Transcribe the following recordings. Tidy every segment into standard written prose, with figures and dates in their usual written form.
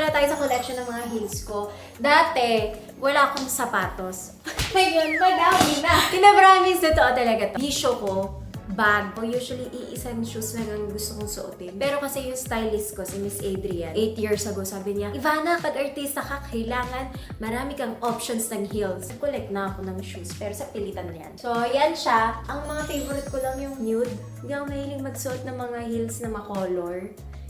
na tayo sa collection ng mga heels ko. Dati, wala akong sapatos. Ngayon, madami na. Kinapromise, totoo talaga to. Bisyo ko, bag. O usually, iisang shoes lang ang gusto kong suotin. Pero kasi yung stylist ko, si Miss Adrian, 8 years ago, sabi niya, Ivana, pag artista ka, kailangan marami kang options ng heels. Collect na ako ng shoes, pero sa pilitan yan. So, yan siya. Ang mga favorite ko lang yung nude. Hindi ako mahilig magsuot ng mga heels na makolor.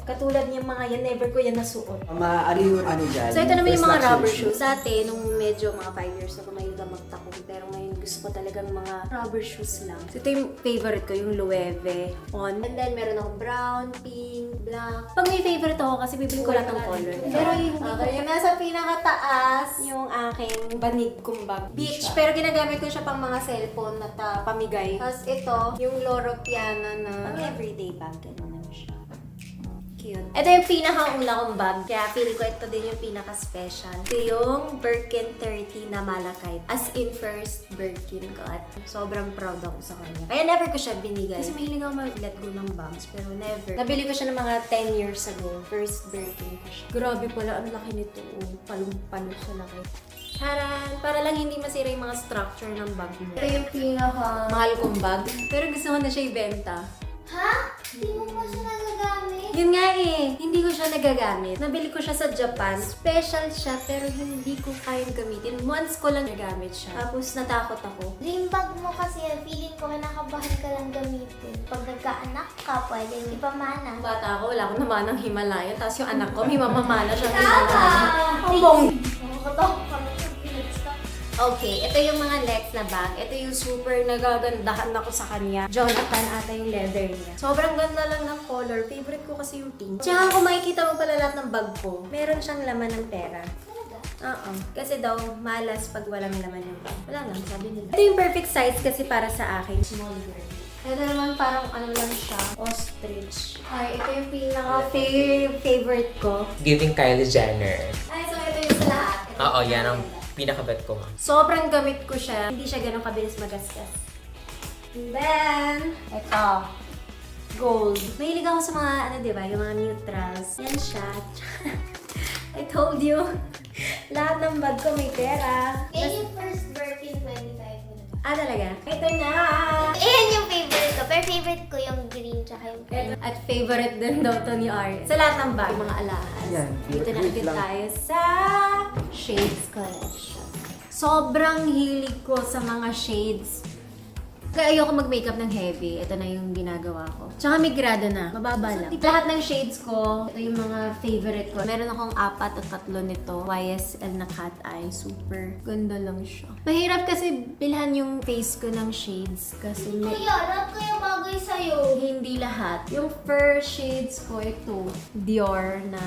Katulad niyang mga yan, never ko yan nasuot. Ano yung ano dyan? So, ito naman yung mga First rubber luxury shoes. Dati, nung medyo mga 5 years ako, mahilig ako magtakong. Pero ngayon, gusto ko talagang mga rubber shoes lang. So, ito yung favorite ko, yung Loewe On. And then, meron akong brown, pink, black. Pag may favorite ako, kasi bibili ko lahat ng color. Pero yung yung nasa pinakataas, yung aking banig kong bag. Beach, pero ginagamit ko siya pang mga cellphone at pamigay. Tapos ito, yung Loro Piana na pang everyday bag. Ganun na siya. Cute. Ito yung pinakauna kong bag, kaya feeling ko ito din yung pinaka-special. Ito yung Birkin 30 na Malachite. As in first Birkin ko at sobrang proud ako sa kanya. Kaya never ko siya binigay. Kasi mahilig ako mag-let go ng bags, pero never. Nabili ko siya ng mga 10 years ago. First Birkin ko siya. Grabe pala, ang laki nito. Palong-palo siya laki. Taran! Para lang hindi masira yung mga structure ng bag mo. Ito yung pinaka-mahal kong bag, pero gusto ko na siya ibenta. Ha? Hindi mo pa siya nagagamit? Yun nga eh, hindi ko siya nagagamit. Nabili ko siya sa Japan. Special siya, pero hindi ko kayang gamitin. Once ko lang nagamit siya. Tapos natakot ako. Dream bag mo kasi, feeling ko kinakabahan ka lang gamitin. Pag nagkaanak ka, pwede ipamana. Bata ako, wala akong namanang Himalayan. Tapos yung anak ko, may mamamana siya ng Himalayan. Ang bong! Nakakatakot kami sa Phoenix ka. Okay, ito yung mga next na bag. Ito yung super nagagandahan ako sa kanya. Jonathan ata yung leather niya. Sobrang ganda lang ng color. Favorite ko kasi yung pink. Tsaka kung makikita mo pala lahat ng bag ko, meron siyang laman ng pera. Oo. Kasi daw, malas pag walang laman yung bag. Wala lang, sabi nila. Ito yung perfect size kasi para sa akin. Small girl. Ito naman parang ano lang siya, ostrich. Ay, ito yung pinaka-favorite ko. Giving Kylie Jenner. Ay, so ito yung sa lahat. Ito Oo, yung yan ang pinaka- pinakabet ko. Sobrang gamit ko siya. Hindi siya ganun kabilis magasgas. And then, ito. Gold. Mahilig ako sa mga, ano diba, yung mga neutrals. Yan siya. I told you. Lahat ng bag ko may pera. Yan yung first Birkin 25 mo na. Ah, talaga? Ito na! Ayan yung favorite ko. Pero favorite ko yung green tsaka yung pink. At favorite din daw to ni Ari. Sa lahat ng bag, yung mga alahas. Yan. Dito na Wait agad lang. tayo sa Shades Collection. Sobrang hilig ko sa mga shades. Kaya ayoko mag-makeup ng heavy. Ito na yung ginagawa ko. Tsaka may grado na. Mababa lang. Lahat ng shades ko, ito yung mga favorite ko. Meron akong 4 o 3 nito. YSL na cat eye. Super ganda lang siya. Mahirap kasi bilhan yung face ko ng shades. Kasi may... Kaya, lahat kaya bagay sa'yo. Hindi lahat. Yung first shades ko, ito, Dior na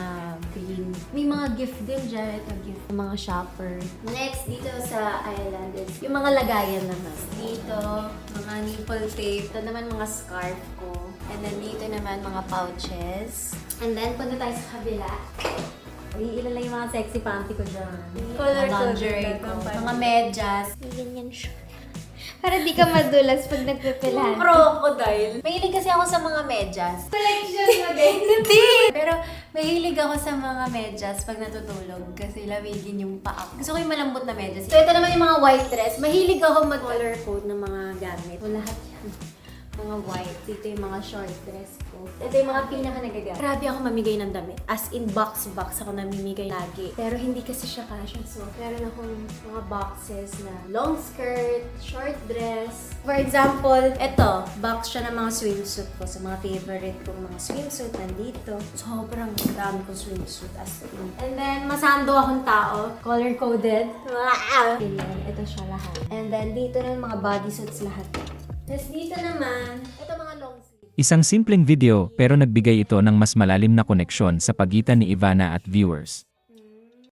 green. May mga gift din dyan. Ito, gift. Mga shopper. Next, dito sa island is yung mga lagayan naman. Dito, mga nipple tape. Ito naman mga scarf ko. And then dito naman mga pouches. And then, punta tayo sa kabila. Iilan lang yung mga sexy panty ko dyan. Color lingerie ko. Mga medyas. May ganyan siya. Para di ka madulas pag nagpipilhan. Crocodile. Mahilig kasi ako sa mga medyas. Collection mo din. Hindi! Pero mahilig ako sa mga medyas pag natutulog kasi lamigin yung paa ko. Gusto ko yung malambot na medyas. So ito naman yung mga white dress. Mahilig ako mag-color code ng mga gamit. O lahat yan. Mga white. Dito yung mga short dress ko. Ito yung mga pinaka-nagagamit. Grabe ako mamigay ng damit. As in box ako namimigay lagi. Pero hindi kasi siya kasya. So meron akong mga boxes na long skirt, short dress. For example, ito, box siya ng mga swimsuit ko. Sa mga favorite kong mga swimsuit nandito. Sobrang dami kong swimsuit as in. And then, masando akong tao. Color-coded. Ganyan. Ito siya lahat. And then, dito na yung mga bodysuits lahat. Tapos dito naman, ito mga long sleeve. Isang simpleng video pero nagbigay ito ng mas malalim na koneksyon sa pagitan ni Ivana at viewers.